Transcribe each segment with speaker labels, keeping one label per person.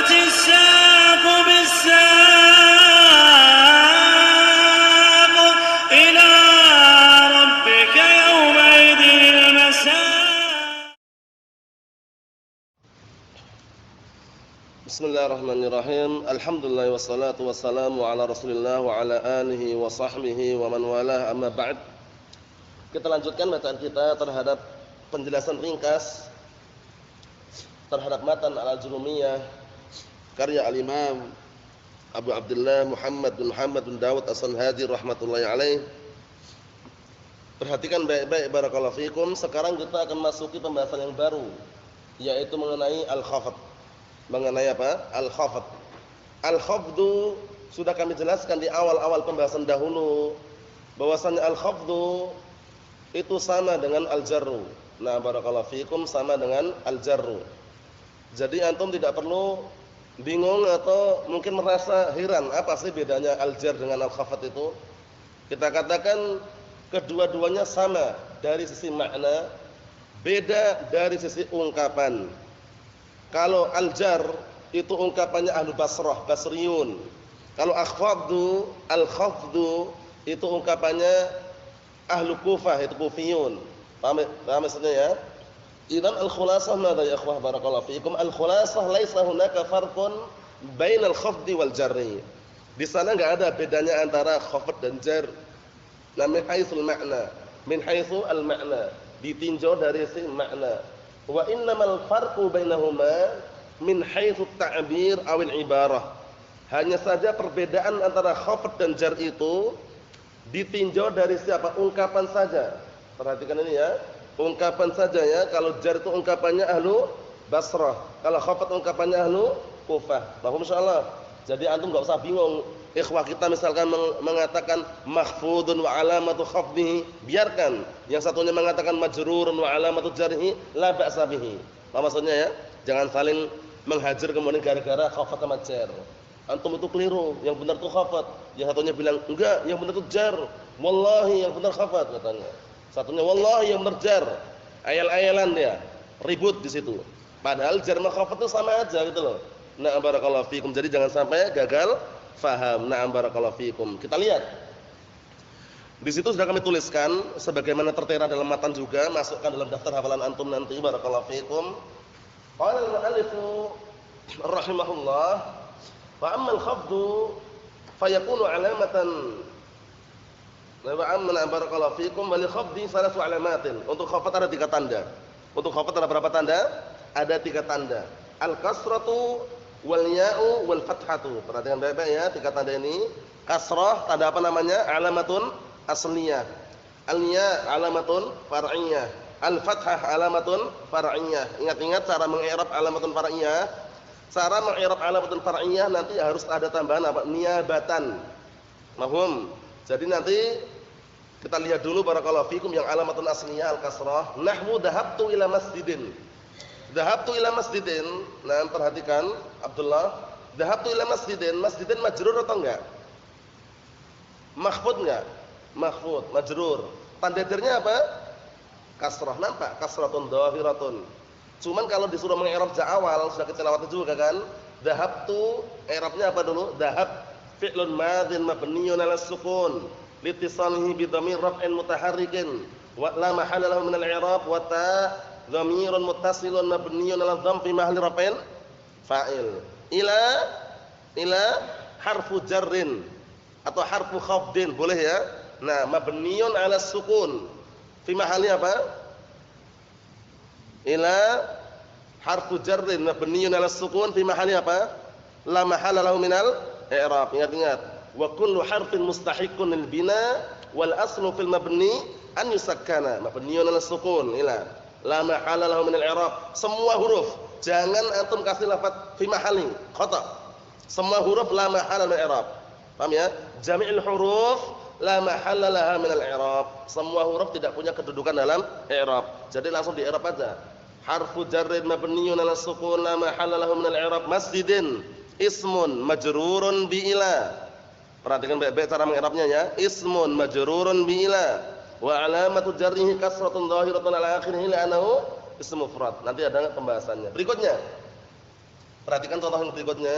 Speaker 1: والتفت الساق بالساق إلى ربك يومئذ المساق.
Speaker 2: Bismillahirrahmanirrahim. Alhamdulillah wassalatu wassalamu ala Rasulillah wa ala alihi wa sahbihi wa man walah, amma ba'd. Kita lanjutkan bacaan kita terhadap penjelasan ringkas terhadap matan Al-Jurumiyah karya Al-Imam Abu Abdullah Muhammad bin Dawud As-Sanhaji rahmatullahi alaih. Perhatikan baik-baik barakallahu fikum. Sekarang kita akan masuki pembahasan yang baru, yaitu mengenai al-khafd. Mengenai apa? Al-khafd. Al-khafdu sudah kami jelaskan di awal-awal pembahasan dahulu bahwasanya al-khafdu itu sama dengan al-jarru. Nah, barakallahu fikum, sama dengan al-jarru. Jadi antum tidak perlu bingung atau mungkin merasa heran apa sih bedanya al-jar dengan al-khafd itu. Kita katakan kedua-duanya sama dari sisi makna, beda dari sisi ungkapan. Kalau al-jar itu ungkapannya ahlu Basrah, Basriyun. Kalau al-khafdu itu ungkapannya ahlu Kufah, itu Kufiyun. Paham maksudnya ya? Idzan al-khulasah madza ya ikhwah barakallahu fiikum? Al-khulasah laisa hunaka farqun bainal khafdi wal jarri. Di sana enggak ada bedanya antara khafd dan jar. Nah, min haitsul ma'na, min haitsu al-ma'na, ditinjau dari sisi makna. Wa innamal farqu bainahuma min haitsu ta'bir aw al-ibarah. Hanya saja perbedaan antara khafd dan jar itu ditinjau dari siapa? Ungkapan saja. Perhatikan ini ya. Ungkapan saja ya. Kalau jar itu ungkapannya ahlu Basrah, kalau khafd ungkapannya ahlu Kufah. Paham insyaallah. Jadi antum enggak usah bingung. Ikhwah kita misalkan mengatakan mahfudun wa alamatu khafdihi, biarkan. Yang satunya mengatakan majrurun wa alamatu jarhi, la ba'sa bihi. Apa maksudnya ya? Jangan saling menghajar kemudian gara-gara khafd sama jar. Antum itu keliru, yang benar itu khafd. Yang satunya bilang enggak, yang benar itu jar. Wallahi yang benar khafd katanya. Satunya wallahi yang benar jar. Ayal-ayalan dia, ribut di situ. Padahal jar sama khafd itu sama aja gitu loh. Nah, barakallahu fikum. Jadi jangan sampai gagal faham. Nah, barakallahu fikum. Kita lihat. Di situ sudah kami tuliskan sebagaimana tertera dalam matan juga, masukkan dalam daftar hafalan antum nanti, barakallahu fikum. Qala al-mu'allifu rahimahullah, fa amma al-khafdu fayakunu alamatan. Wa amma barakallahu fikum wa li khafdi salatu alamatin. Untuk khafd ada 3 tanda. Untuk khafd ada berapa tanda? Ada 3 tanda. Al-kasratu wal ya'u wal fathatu. Perhatikan baik-baik ya, 3 tanda ini. Kasrah tanda apa namanya? Alamatun asliyah. Al-ya' alamatun far'iyah. Al-fathah alamatun far'iyah. Ingat-ingat cara mengi'rab alamatun far'iyah. Cara mengi'rab alamatun far'iyah nanti harus ada tambahan apa? Niyabatan. Mahum. Jadi nanti kita lihat dulu barakallahu fikum yang alamatun asliyah al-kasrah. Nahwu dhahabtu ila masjidin. Dhahabtu ila masjidin. Nah, perhatikan Abdullah. Dhahabtu ila masjidin. Masjidin majrur atau enggak? Mahfud enggak? Mahfud, majrur. Tanda jarnya apa? Kasrah. Nampak? Kasratun dhahiratun. Cuman kalau disuruh mengi'rab awal sudah kita lewati juga kan? Dhahabtu i'rabnya apa dulu? Dhahab fi'lun madhin mabniyyun 'ala sukun litisalihi bi dhamir raf'in mutaharrikin wa la mahalla lahu min al-i'rab wa ta dhamirun muttasilun mabniyyun 'ala dhamm fi mahalli raf'in fa'il. Ila harfu jarrin atau harfu khafdin boleh ya. Nah, mabniyyun 'ala sukun fi mahalli apa? Ila harfu jarrin mabniyyun 'ala sukun fi mahalli apa? La mahalla lahu minal i'rab. Ingat-ingat, wa kullu harfin mustahiqqun lil bina wal aslu fil mabni an yusakkana mabniyyun 'ala sukun ila la mahalla lahu min al i'rab. Semua huruf, jangan antum kasih lafaz fi mahalli, khata. Semua huruf la mahalla min al i'rab. Paham ya? Jami'ul huruf la mahalla laha min al i'rab. Semua huruf tidak punya kedudukan dalam i'rab. Jadi langsung di i'rab aja. Harfu jarrin mabniyyun 'ala sukun la mahalla lahu min al i'rab. Masjidin ismun majrurun bi ila. Perhatikan baik-baik cara mengi'rabnya ya. Ismun majrurun bi ila wa alamatu jarrihi kasratun dhahiratun ala akhirih li'annahu ismu mufrad. Nanti ada pembahasannya. Berikutnya. Perhatikan contoh yang berikutnya.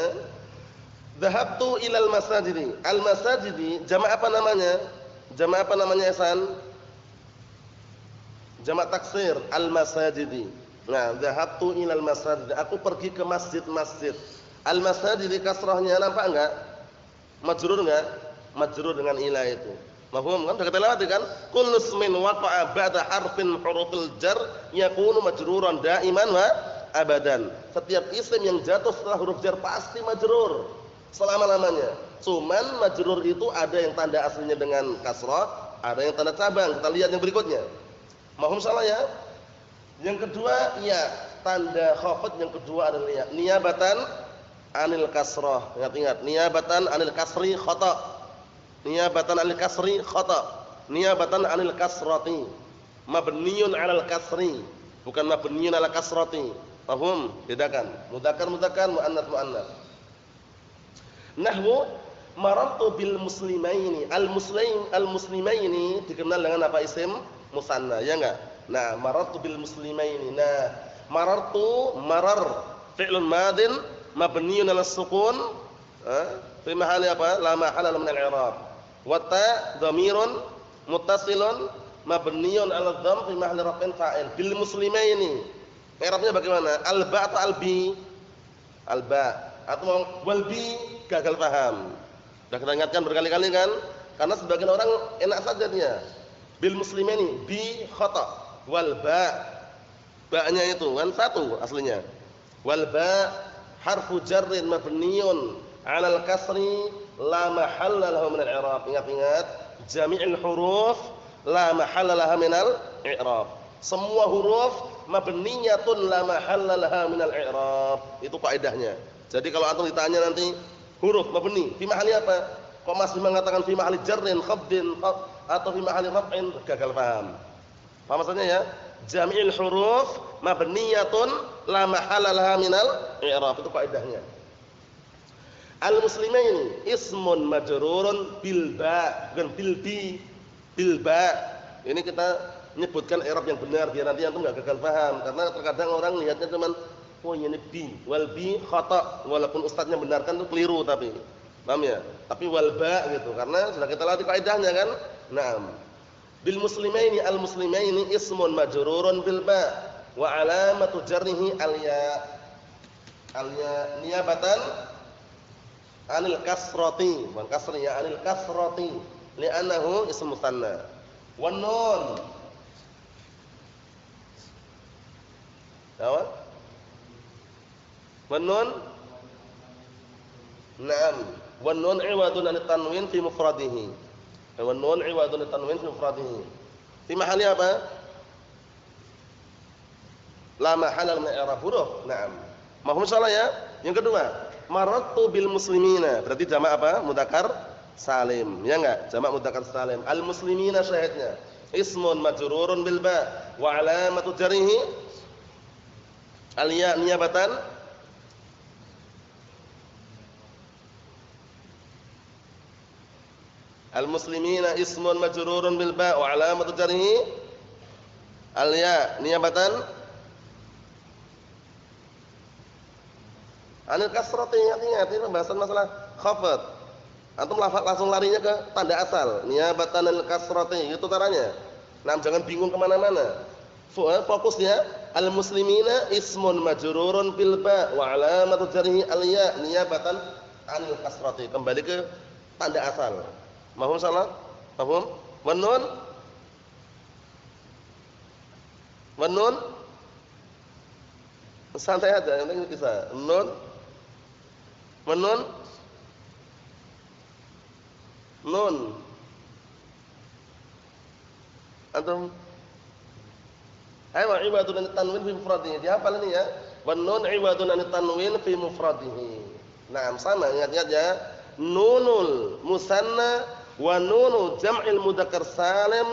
Speaker 2: Dhahabtu ilal masajidi. Al-masajidi jamak apa namanya? Jamak apa namanya, Ihsan? Jamak taksir, al-masajidi. Nah, dhahabtu ilal masajidi. Aku pergi ke masjid-masjid. Al-masajidi kasrahnya nampak enggak? Majrur enggak? Majrur dengan ila itu. Mafhum kan? Sudah kita lewati kan? Kullu ismin waqa'a ba'da harfin hurufil jar yakunu majruran daiman wa abadan. Setiap isim yang jatuh setelah huruf jar pasti majrur selama-lamanya. Cuman majrur itu ada yang tanda aslinya dengan kasrah, ada yang tanda cabang. Kita lihat yang berikutnya. Mafhum salah ya? Yang kedua, ya, tanda khafat yang kedua adalah ya, niyabatan anil kasrah. Ingat-ingat, niyabatan anil kasri khata. Niyabatan anil kasri khata. Niyabatan anil kasrati. Mabniyun 'alal kasri, bukan mabniyun 'ala kasrati. Paham? Bedakan. Mudzakkar muannats muannats. Nahwu marartu bil muslimaini. Al-muslimaini dikenal dengan apa? Isim musanna, ya enggak? Nah, marartu bil muslimaini. Nah, marartu marar fi'lun madin mabniun 'ala sukun, fi mahalli apa? La mahalla min al-i'rab. Wa ta dhamirun muttasilun mabniun 'ala dhamm fi mahalli raf'in fa'il. Bil muslimaini. I'rabnya bagaimana? Al-ba atau al-bi? Al-ba atau wal bi, gagal paham. Sudah kita ingatkan berkali-kali kan? Karena sebagian orang enak saja dia. Bil muslimaini bi khata. Wal ba, ba-nya itu kan satu aslinya. Wal ba harfu jarrin mabniun 'alal kasri la mahalla lahu min al-i'rab. Ingat-ingat, jami'ul huruf la mahalla laha min al-i'rab. Semua huruf mabniyatun la mahalla laha min al-i'rab. Itu kaidahnya. Jadi kalau antum ditanya nanti huruf mabni fi mahalli apa? Kok masih mengatakan fi mahalli jarrin khabdin atau fi mahalli raf'in, gagal paham. Paham maksudnya ya? Jami'ul huruf mabniyatun la mahalla laha minal i'rab, itu kaidahnya. Al-muslimaini ismun majrurun bil ba, bukan bil bi, bil ba. Ini kita menyebutkan i'rab yang benar biar nanti antum enggak gagal paham, karena terkadang orang lihatnya cuman oh ini bi, wal bi khata, walaupun ustadznya benarkan itu keliru tapi. Paham ya? Tapi wal ba gitu, karena sudah kita latih kaidahnya kan? Naam. Bil muslimaini al muslimaini ismun majrurun bil ba wa alamatu jarrihi al ya. Al ya niyabatan anil kasrati, bukan kasri ya, anil kasrati li'annahu ism musanna. Wan nun. Apa? Wan nun. Naam. Wan nun iwadun an tanwin fi mufradihi. Wan nun iwadun an tanwin fi mufradihi. Fi mahalli apa? La mahalla min i'rab huruf. Naam. Mafhum salah ya? Yang kedua, marartu bil muslimina. Berarti jamak apa? Mudzakkar salim. Ya enggak? Jamak mudzakkar salim. Al muslimina syahidnya. Ismun majrurun bil ba wa alamatu jarrihi al ya niyabatan al-muslimina ismun majrurun bil ba wa alamatu jarrihi al-ya niyabatan anil kasrati. Ingat ini pembahasan masalah khafat. Antum langsung larinya ke tanda asal, niyabatan al-kasrati, itu caranya. Nah, jangan bingung kemana mana. Fokus ya, al-muslimina ismun majrurun bil ba wa alamatu jarrihi al-ya niyabatan anil kasrati. Kembali ke tanda asal. Mahum salah? Mahum? Wan nun? Wan nun? Santai aja, yang penting bisa. Nun? Wan nun? Nun? Antum? Ayo iwadun an tanwin fi mufradihi. Dihafal ini ya. Wan nun iwadun an tanwin fi mufradihi. Nah, sama ingat-ingat ya. Nunul musanna wa nunu jam'il mudzakkar salim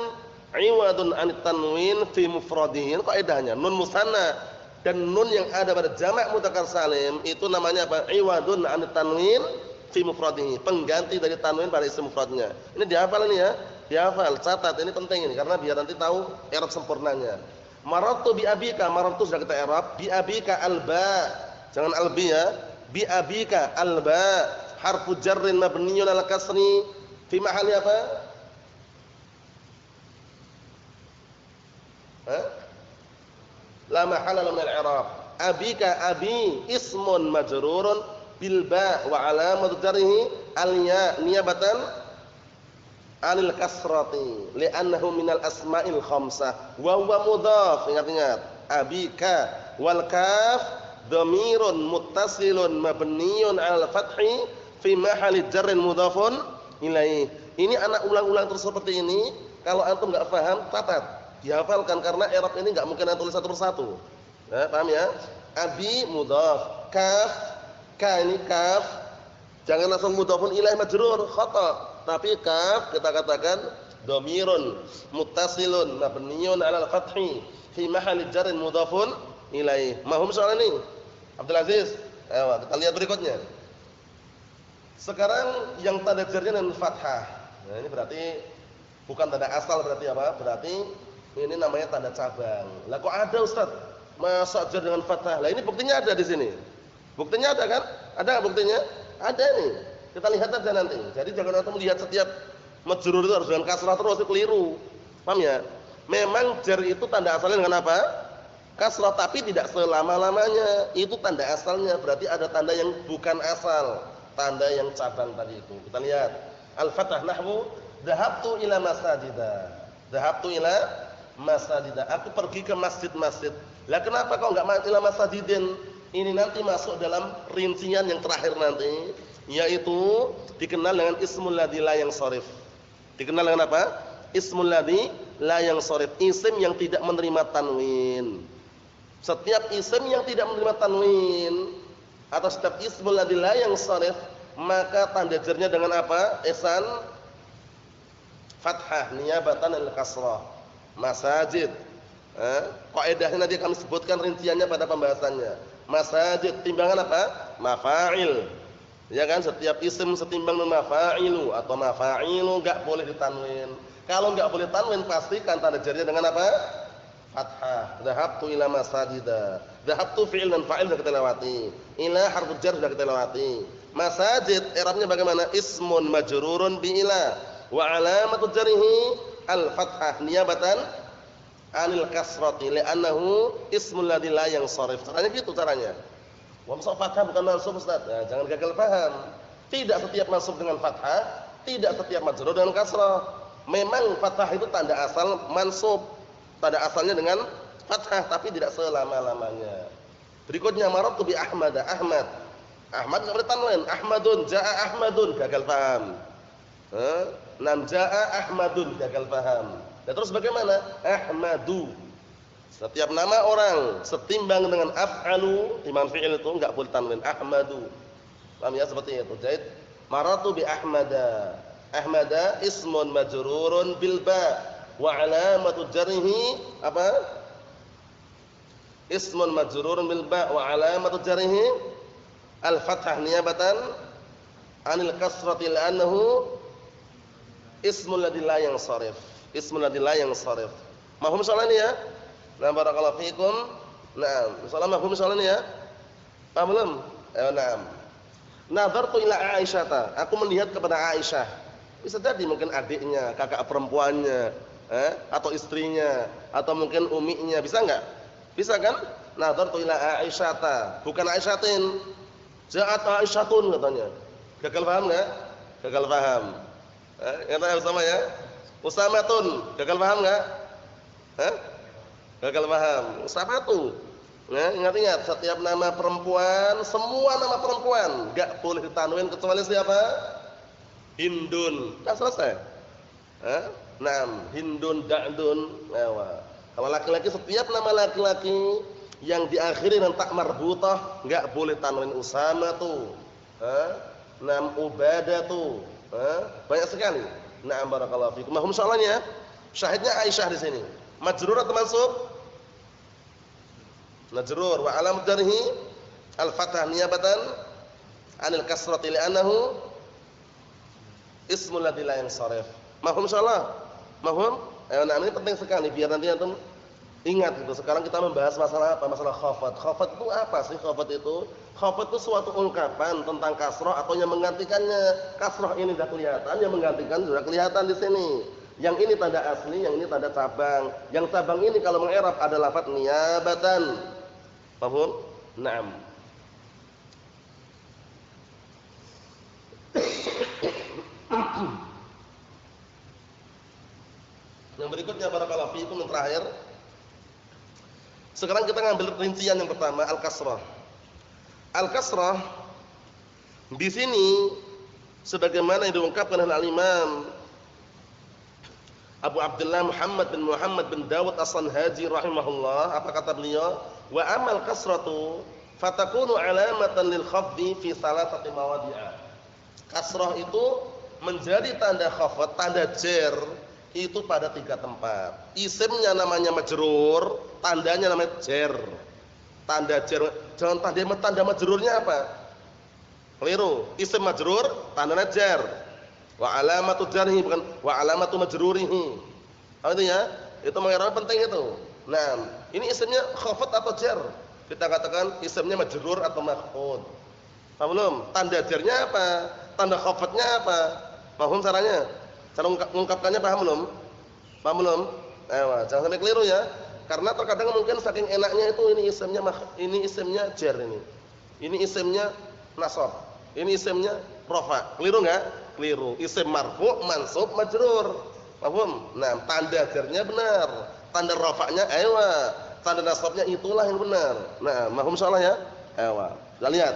Speaker 2: iwadun an tanwin fi mufradihi. Kaidahnya nun musanna dan nun yang ada pada jamak mudzakkar salim itu namanya apa? Iwadun an tanwin fi mufradihi, pengganti dari tanwin pada isim mufradnya. Ini dihafal ini ya. Dihafal, catat, ini penting ini karena biar nanti tahu i'rab sempurnanya. Marartu bi abika, marartu sudah kita i'rab, bi abika alba. Jangan albi ya. bi abika al-ba harfu jarrin mabniyyun 'ala kasri fi mahalli apa? La mahalla lahu min al-i'rab. Abika abi ismun majrurun bil ba wa alamatu jarrihi al-ya niyabatan 'anil kasrati li'annahu minal asma'il khamsah wa huwa mudhaf. Ingat-ingat. Abika wal kaf dhamirun muttasilun mabniyyun 'alal fathi fi mahalli jarrin mudhafun ilaih. Ini anak ulang-ulang terus seperti ini. Kalau antum enggak paham, catat, dihafalkan karena i'rab ini enggak mungkin antum tulis satu persatu. Nah, paham ya? Abi mudhaf, kaf, ka ini kaf. Jangan langsung mudhafun ilaih majrur, khata. Tapi kaf kita katakan dhamirun muttasilun mabniyyun 'alal fathi fi mahalli jarrin mudhafun ilaih. Mahum soal ini? Abdul Aziz. Ayo kita lihat berikutnya. Sekarang yang tanda jarnya dengan fathah. Nah, ini berarti bukan tanda asal, berarti apa? Berarti ini namanya tanda cabang. Lah kok ada Ustaz? Masa jar dengan fathah? Lah ini buktinya ada di sini. Buktinya ada kan? Ada enggak buktinya? Ada nih. Kita lihat aja nanti. Jadi jangan antum melihat setiap majrur itu harus dengan kasrah terus, itu keliru. Paham ya? Memang jar itu tanda asalnya dengan apa? Kasrah, tapi tidak selama-lamanya. Itu tanda asalnya, berarti ada tanda yang bukan asal, tanda yang cabang tadi itu. Kita lihat. Al-fathah nahwu dhahabtu ila masajida. Dhahabtu ila masajida. Aku pergi ke masjid-masjid. Lah kenapa kok enggak ila masajidin? Ini nanti masuk dalam rincian yang terakhir nanti, yaitu dikenal dengan ismul ladzi la yansharif. Dikenal dengan apa? Ismul ladzi la yansharif, isim yang tidak menerima tanwin. Setiap isim yang tidak menerima tanwin atau setiap ismul ladzi la yansharif, maka tanda jarnya dengan apa? Ihsan fathah niyabatan al-kasrah. Masajid. Kaidahnya nanti kami sebutkan rinciannya pada pembahasannya. Masajid timbangan apa? Mafa'il. Ya kan, setiap isim setimbang dengan mafa'ilu atau mafa'ilu enggak boleh ditanwin. Kalau enggak boleh tanwin pastikan tanda jarnya dengan apa? Fathah. Dhahabtu ila masajida. Dhahabtu fi'il dan fa'il sudah kita lewati. Ila harfu jar sudah kita lewati. Masajid i'rabnya bagaimana? Ismun majrurun bi ila wa alamatu jarrihi al-fathah niyabatan 'anil kasrati li'annahu ismul ladzi la yansharif. Caranya gitu caranya. Wa mansub fathah bukan mansub Ustaz. Nah, jangan gagal paham. Tidak setiap mansub dengan fathah, tidak setiap majrur dengan kasrah. Memang fathah itu tanda asal mansub. Tanda asalnya dengan fathah, tapi tidak selama-lamanya. Berikutnya maratu bi Ahmad. Ahmad enggak boleh tanwin. Ahmadun jaa Ahmadun, gagal paham. Nam jaa Ahmadun, gagal paham. Dan terus bagaimana? Ahmadu. Setiap nama orang setimbang dengan af'alu, timbangan fi'il itu enggak boleh tanwin. Ahmadu. Paham ya, seperti itu. Jadi maratu bi Ahmada. Ahmada ismun majrurun bil ba wa alamatu jarrihi apa? Ismun majrurun bil ba wa alamatu jarrihi al-fathah niyabatan 'anil kasrati li'annahu ismul ladzi la yansharif. Ismul ladzi la yansharif. Mahum soal ini ya? Nah, barakallahu fikum. Nah, insyaallah mahum soal ini ya? Paham belum? Na'am. Nadartu ila Aisyah. Aku melihat kepada Aisyah. Bisa jadi mungkin adiknya, kakak perempuannya, atau istrinya, atau mungkin uminya, bisa enggak? Bisa kan? Nadartu ila Aisyah. Bukan Aisyatin. Ja'at Aisyatun katanya. Gagal paham enggak? Gagal paham. Kata sama ya? Usamatun, gagal paham enggak? Gagal paham. Usamatu. Nah, ingat-ingat setiap nama perempuan, semua nama perempuan enggak boleh ditanwin kecuali siapa? Hindun. Sudah selesai. Naam, Hindun, Da'dun. Kalau laki-laki setiap nama laki-laki yang diakhiri dengan tak marbutah enggak boleh tanwin. Usamatu. Naam, Ubadatu. Banyak sekali. Na'am barakallahu fikum. Mahum soalannya, syahidnya Aisyah di sini. Majrur atau mansub? Majrur wa alamat jarhi al-fathah niyabatan 'anil kasrati li'annahu ismul ladzi la yansharif. Mahum insyaallah? Mahum? Nah, ini penting sekali biar nanti antum Ingat itu, sekarang kita membahas masalah apa? Masalah khafat. Khafat itu apa sih khafat itu? Khafat itu suatu ungkapan tentang kasroh atau yang menggantikannya. Kasroh ini sudah kelihatan, yang menggantikan sudah kelihatan di sini. Yang ini tanda asli, yang ini tanda cabang. Yang cabang ini kalau mengerab ada lafaz niyabatan. Paham? Naam. Yang berikutnya barakallahu fiikum yang terakhir. Sekarang kita ngambil rincian yang pertama al-kasrah. Al-kasrah di sini sebagaimana yang diungkapkan oleh al-Imam Abu Abdullah Muhammad bin Dawud As-Sanhaji rahimahullah, apa kata beliau? Wa amal kasratu fatakunu alamatan lil khafdi fi salasati mawadi'a. Kasrah itu menjadi tanda khafat, tanda jar itu pada 3 tempat. Isimnya namanya majrur, tandanya namanya jar. Tanda jar, jangan tanda majrurnya apa? Keliru. Isim majrur, tandanya jar. Wa alamatu jarhi bukan wa alamatu majrurihi. Apa itu ya? Itu mengerti penting itu. Nah, ini isimnya khafat atau jar? Kita katakan isimnya majrur atau maf'ul. Paham belum? Tanda jarnya apa? Tanda khafatnya apa? Paham caranya? Cara mengungkapkannya paham belum? Paham belum? Jangan sampai keliru ya. Karena terkadang mungkin saking enaknya itu ini isimnya jar ini. Ini isimnya nasab. Ini isimnya rafa. Keliru enggak? Keliru. Isim marfu', mansub, majrur. Paham? Nah, tanda jarnya benar. Tanda rafa'nya tanda nasabnya itulah yang benar. Nah, paham insyaallah ya? Kita lihat.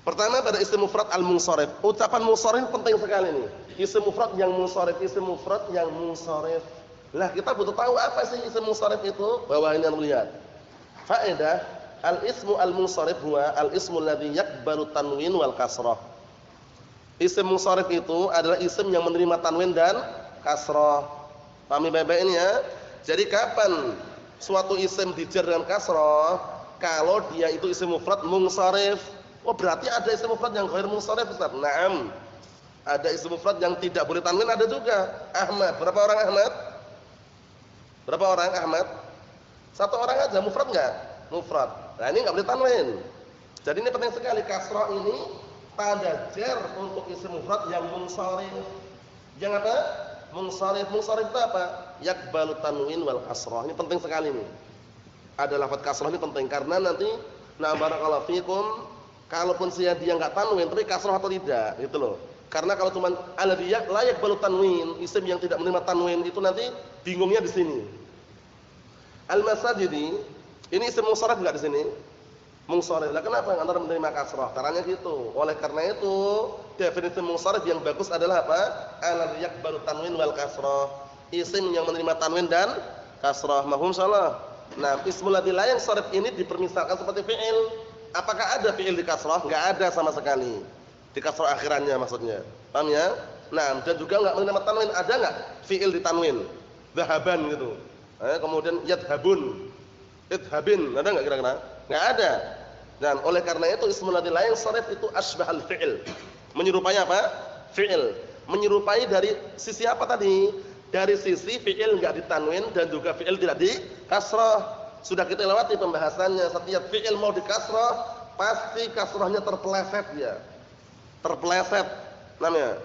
Speaker 2: Pertama pada isim mufrad al-munsharif. Ucapan munsharif penting sekali nih. Isim mufrad yang munsharif, isim mufrad yang munsharif. Lah kita butuh tahu apa sih isim munsharif itu? Bawah ini Anda lihat. Faedah al-ismu al-munsharif huwa al-ismu alladhi yaqbalu tanwin wal kasrah. Isim munsharif itu adalah isim yang menerima tanwin dan kasrah. Pahami baik-baik ini ya. Jadi kapan suatu isim dijar dengan kasrah? Kalau dia itu isim mufrad munsharif. Oh berarti ada isim mufrad yang ghair munsharif Ustaz. Naam. Ada isim mufrad yang tidak boleh tanwin, ada juga. Ahmad, berapa orang Ahmad? Berapa orang Ahmad? 1 orang aja, mufrad enggak? Mufrad. Nah, ini enggak boleh tanwin. Jadi ini penting sekali, kasrah ini tanda jar untuk isim mufrad yang munsharif. Yang apa? Munsharif. Munsharif itu apa? Yaqbalu tanwin wal kasrah. Ini penting sekali nih. Ada lafaz kasrah ini penting karena nanti na barakallahu fikum kalaupun dia enggak tanwin tapi kasrah atau tidak, gitu loh. Karena kalau cuma alladhi la yaqbalu tanwin, isim yang tidak menerima tanwin itu nanti bingungnya di sini. Al-masajidi, ini isim munsharif enggak di sini? Munsharif. Lah kenapa antara menerima kasrah? Caranya gitu. Oleh karena itu, definisi munsharif yang bagus adalah apa? Alladhi yaqbalu tanwin wal kasrah. Isim yang menerima tanwin dan kasrah. Mahum salah. Nah, ismul ladzi la yansharif ini dipermisalkan seperti fi'il. Apakah ada fi'il di kasrah? Enggak ada sama sekali. Di kasrah akhirannya maksudnya. Paham ya? Nah, dan juga enggak menerima tanwin. Ada enggak fi'il di tanwin? Dhahaban gitu. Kemudian yadhabun. Idhabin, ada enggak kira-kira? Enggak ada. Dan oleh karena itu ismul ladzi la yansharif itu asbahal fi'il. Menyerupai apa? Fi'il. Menyerupai dari sisi apa tadi? Dari sisi fi'il enggak ditanwin dan juga fi'il tidak di kasrah. Sudah kita lewati pembahasannya. Setiap fi'il mau di kasrah pasti kasrahnya terpeleset ya. Terpeleset namanya.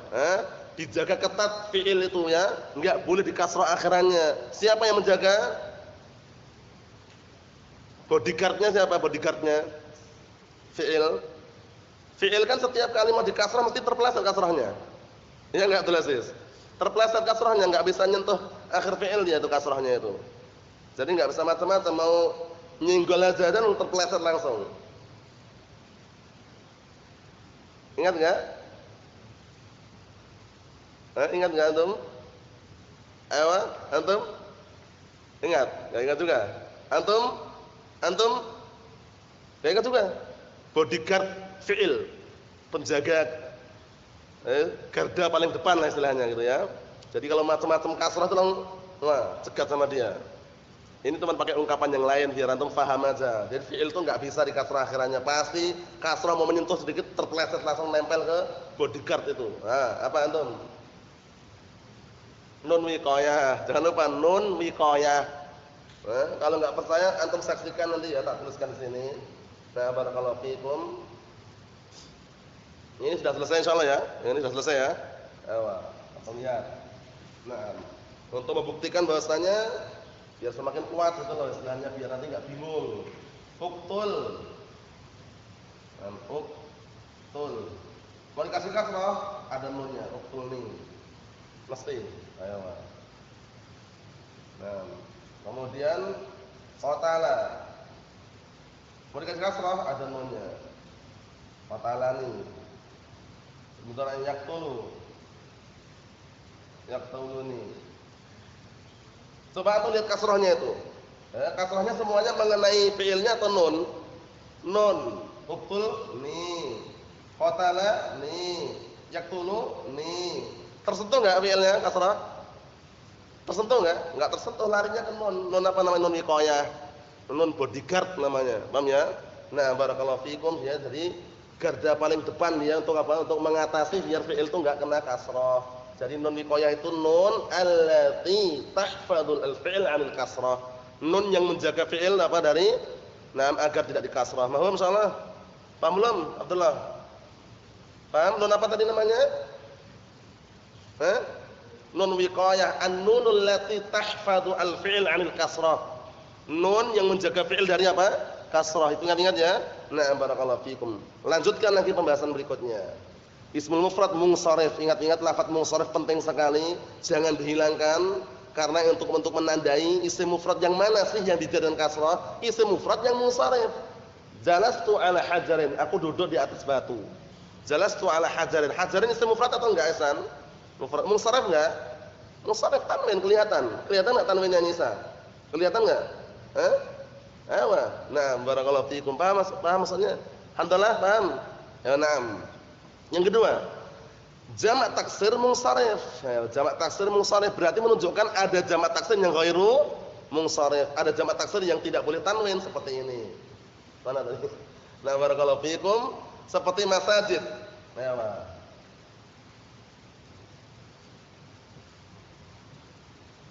Speaker 2: Dijaga ketat fi'il itu ya, enggak boleh di kasrah akhirannya. Siapa yang menjaga? Bodyguardnya siapa? Bodyguardnya fi'il. Fi'il kan setiap kali mau di kasrah mesti terpeleset kasrahnya. Ya enggak tulis. Terpeleset kasrahnya, enggak bisa nyentuh akhir fi'il dia itu kasrahnya itu. Jadi enggak bisa macam-macam, mau nyenggol aja dan terpeleset langsung. Ingat enggak? Ingat enggak antum? Ayo, antum? Ingat? Enggak ingat juga? Antum? Enggak ingat juga? Bodyguard fi'il, penjaga garda paling depan lah istilahnya gitu ya. Jadi kalau macam-macam kasrah itu langsung cegat sama dia. Ini teman pakai ungkapan yang lain biar antum paham aja. Jadi fi'il itu enggak bisa di kasrah akhirannya. Pasti kasrah mau menyentuh sedikit terpeleset langsung nempel ke bodyguard itu. Apa antum? Nun wiqayah. Jangan lupa nun wiqayah. Kalau nggak percaya antum saksikan nanti ya, tak tuliskan di sini. Nah, barakallahu fikum. Ini sudah selesai insyaallah ya. Ini sudah selesai ya. Langsung lihat. Nah, untuk membuktikan bahwasanya biar semakin kuat itu loh istilahnya, biar nanti nggak bingung. Uktul. Uktul. Mau dikasih kasrah, ada nunnya, uktul nih. Mesti. Ayo, Mas. Nah, kemudian qatala. Mau dikasih kasrah, ada nunnya. Qatalani. Sementara yaqtulu. Yaqtuluni. Coba antum lihat kasrahnya itu. Kasrahnya semuanya mengenai fiilnya atau nun? Nun. Uktul nih. Qatala nih. Yaqtulu nih. Tersentuh enggak fiilnya kasrah? Tersentuh enggak? Enggak tersentuh, larinya ke nun. Nun apa namanya? Nun wiqayah. Nun bodyguard namanya. Paham ya? Nah, barakallahu fikum ya. Jadi garda paling depan dia untuk apa? Untuk mengatasi biar fiil itu enggak kena kasrah. Jadi nun wiqayah itu nun allati tahfadzul al-fi'l 'anil kasrah. Nun yang menjaga fiil apa dari agar tidak dikasrah. Paham insyaallah? Paham belum, Abdullah? Paham nun apa tadi namanya? Nun wiqayah, an-nunul lati tahfadzu al-fi'l 'anil kasrah. Nun yang menjaga fi'il dari apa? Kasrah. Itu ingat-ingat ya. Nah, barakallahu fikum. Lanjutkan lagi pembahasan berikutnya. Ismul mufrad munsharif. Ingat-ingat lafaz munsharif penting sekali, jangan dihilangkan karena untuk menandai isim mufrad yang mana sih yang dijadikan kasrah? Isim mufrad yang munsharif. Jalastu ala hajarin, aku duduk di atas batu. Jalastu ala hajarin. Hajarin isim mufrad atau enggak, Ihsan? Mufrad munsharif enggak? Munsharif tanwin kelihatan. Kelihatan enggak tanwinnya Nisa? Kelihatan enggak? Ayo. Nah, barakallahu fiikum. Paham maksudnya? Alhamdulillah, paham? Ya, na'am. Yang kedua, jamak taksir munsharif. Jamak taksir munsharif berarti menunjukkan ada jamak taksir yang ghairu munsharif. Ada jamak taksir yang tidak boleh tanwin seperti ini. Mana tadi? Nah, barakallahu fiikum, seperti masajid. Ayo,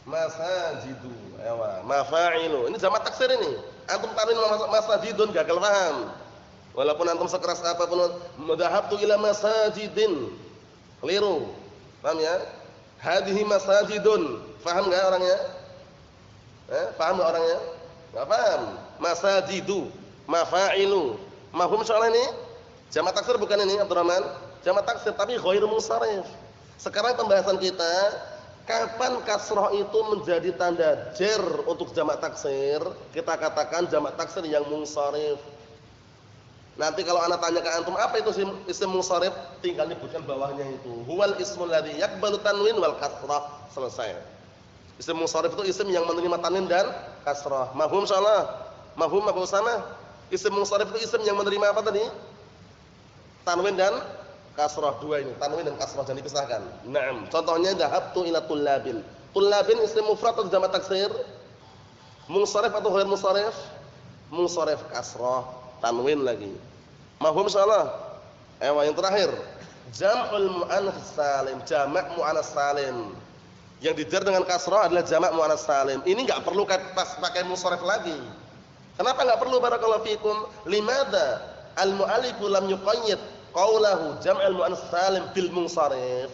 Speaker 2: masajidu, mafa'ilu. Ini jamak taksir ini. Antum tanwin masajidun gagal paham. Walaupun antum sekeras apapun, madhabtu ila masajidin. Keliru. Paham ya? Hadhihi masajidun. Paham enggak orangnya? Paham enggak orangnya? Enggak paham. Masajidu, mafa'ilu. Mafhum soal ini? Jamak taksir bukan ini, Abdurrahman. Jamak taksir tapi ghairu munsharif. Sekarang pembahasan kita, kapan kasrah itu menjadi tanda jar untuk jamak taksir? Kita katakan jamak taksir yang munsharif. Nanti kalau ana tanya ke antum apa itu isim munsharif, tinggal nyebutkan bawahnya itu. Huwal ismul ladzi yaqbalu tanwin wal kasrah. Selesai. Isim munsharif itu isim yang menerima tanwin dan kasrah. Mafhum insyaallah? Mafhum apa sama? Isim munsharif itu isim yang menerima apa tadi? Tanwin dan kasrah, dua ini, tanwin dan kasrah, jangan dipisahkan. Naam, contohnya dhahabtu ila tullabin. Tullabin isim mufrad atau jamak taksir? Munsharif atau ghair munsharif? Munsharif, kasrah, tanwin lagi. Mafhum insyaallah? Yang terakhir, jam'ul muannats salim, jamak muannats salim. Yang dijar dengan kasrah adalah jamak muannats salim. Ini enggak perlu pakai munsharif lagi. Kenapa enggak perlu, barakallahu fikum? Limadza al-mu'allifu lam yuqayyid qaulahu jam'ul muannats salim bil munsharif?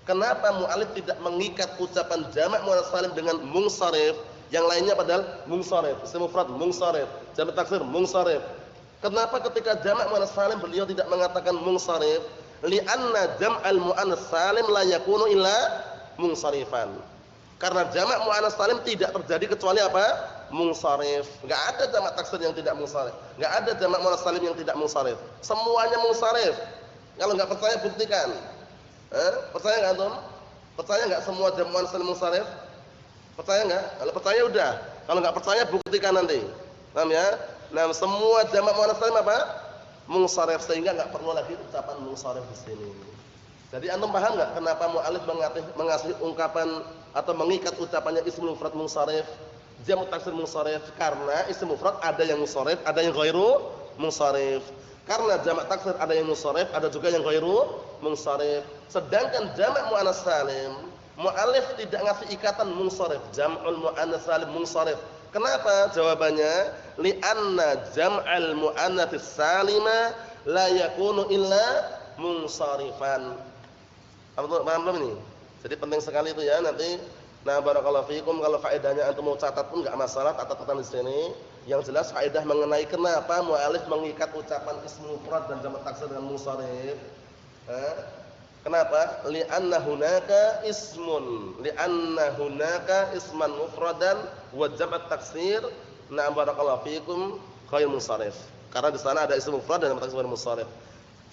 Speaker 2: Kenapa mu'allif tidak mengikat ucapan jamak muannats salim dengan munsharif? Yang lainnya padahal munsharif, isim mufrad munsharif, jamak taksir munsharif. Kenapa ketika jamak muannats salim beliau tidak mengatakan munsharif? Li'anna jam'al muannats salim la yakunu illa munsharifan. Karena jamak muannats salim tidak terjadi kecuali apa? Munsharif. Enggak ada jamak taksir yang tidak munsharif. Enggak ada jamak muannats salim yang tidak munsharif. Semuanya munsharif. Kalau enggak percaya buktikan. Percaya enggak antum? Percaya enggak semua jamak muannats salim munsharif? Percaya enggak? Kalau percaya udah. Kalau enggak percaya buktikan nanti. Paham ya? Nah, semua jamak muannats salim apa? Munsharif, sehingga enggak perlu lagi ucapan munsharif di sini. Jadi antum paham enggak kenapa mu'allif mengasih ungkapan atau mengikat ucapannya ismul mufrad munsharif, jamak taksir munsharif? Karena ism mufrad ada yang munsharif, ada yang ghairu munsharif. Karena jamak taksir ada yang munsharif, ada juga yang ghairu munsharif. Sedangkan jamak muannats salim, mu'allif tidak ngasih ikatan munsharif, jam'ul muannats salim munsharif. Kenapa? Jawabannya li'anna jam'al muannats salima la yakunu illa munsharifan. Paham belum ini? Jadi penting sekali itu ya nanti. Nah, barakallahu fikum, kalau faedahnya antum mau catat pun enggak masalah, catat-catatan di sini. Yang jelas faedah mengenai kenapa mu'alif mengikat ucapan ismu mufrad dan jamak taksir dengan munsharif. Kenapa? Li'anna hunaka isman mufradan wa jamak taksir. Nah, barakallahu fikum ghair munsharif. Karena di sana ada ismu mufrad dan jamak taksir ghair munsharif.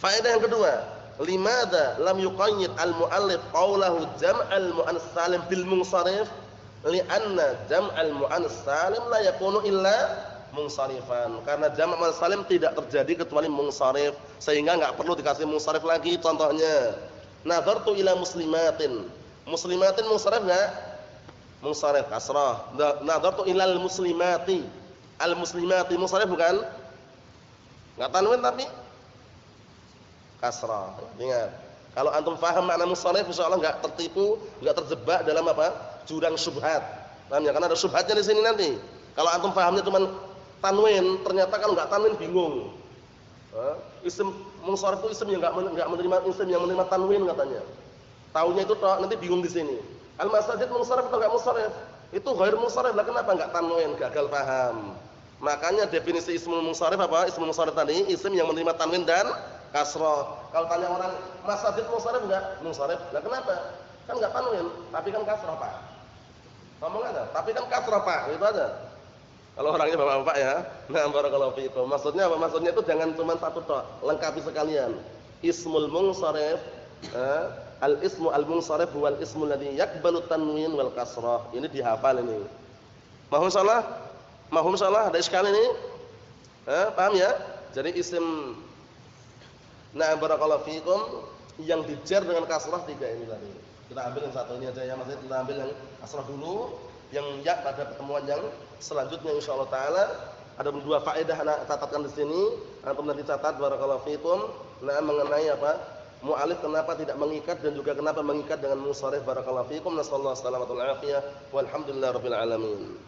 Speaker 2: Faedah yang kedua, limadza lam yuqayyid al-mu'allif qawlahu jam'al mu'annas salim bil munsharif? Li'anna jam'al mu'annas salim la yakunu illa munsharifan. Karena jam' mu'annas salim tidak terjadi kecuali munsharif, sehingga enggak perlu dikasih munsharif lagi. Contohnya, nazartu ila muslimatin. Muslimatin munsharif enggak? Munsharif kasrah. Nazartu ilal muslimati. Al-muslimati munsharif bukan? Enggak tanwin tapi kasrah. Ingat, kalau antum paham makna munsharif, insyaallah enggak tertipu, enggak terjebak dalam apa? Jurang syubhat. Paham ya? Karena ada syubhatnya di sini nanti. Kalau antum pahamnya cuma tanwin, ternyata kalau enggak tanwin bingung. Isim munsharif itu isim yang enggak menerima isim yang menerima tanwin katanya. Taunya itu nanti bingung di sini. Al-masajid munsharif atau enggak munsharif? Itu ghair munsharif. Lah kenapa enggak tanwin? Gagal paham. Makanya definisi ismul munsharif apa? Ismul munsharif tadi isim yang menerima tanwin dan kasrah. Kalau tanya orang, masjid munsharif enggak? Munsharif. Lah kenapa? Kan enggak tanwin, tapi kan kasrah, Pak. Ngomong aja, tapi kan kasrah, Pak. Gitu aja. Kalau orangnya bapak-bapak ya. Nah, barakallahu fiikum. Maksudnya apa? Maksudnya itu jangan cuma satu tok, lengkapi sekalian. Ismul munsharif, al-ismu al-munsharif huwal ismu alladhi yaqbalu tanwin wal kasrah. Ini dihafal ini. Mahum salah? Mahum salah? Ada iskal ini? Paham ya? Jadi isim. Nah, barakallahu fiikum, yang dijar dengan kasrah 3 ini tadi. Kita ambil yang satu ini aja ya, maksudnya kita ambil yang kasrah dulu, yang ya pada pertemuan yang selanjutnya insyaallah taala. Ada 2 faedah anak catatkan di sini, antum nanti catat barakallahu fiikum. Nah, mengenai apa? Mu'alif kenapa tidak mengikat dan juga kenapa mengikat dengan munsharif barakallahu fiikum. Nasallahu alaihi wasallam walhamdulillahirabbil alamin.